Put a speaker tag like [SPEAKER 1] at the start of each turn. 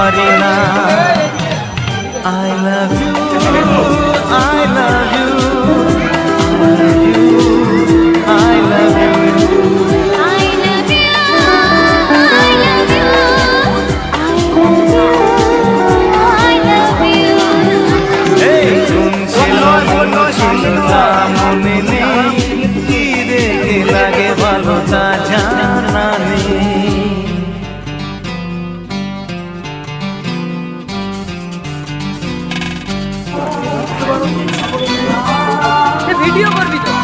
[SPEAKER 1] পারি না। I love you, I love you, I love you,
[SPEAKER 2] I love you, I love you, I love you.
[SPEAKER 1] এই কোন ছিল মন ছিল তা মনে নেই, কি দেখে লাগে ভালো তা জানা নেই।
[SPEAKER 3] ভিডিও করবি তো?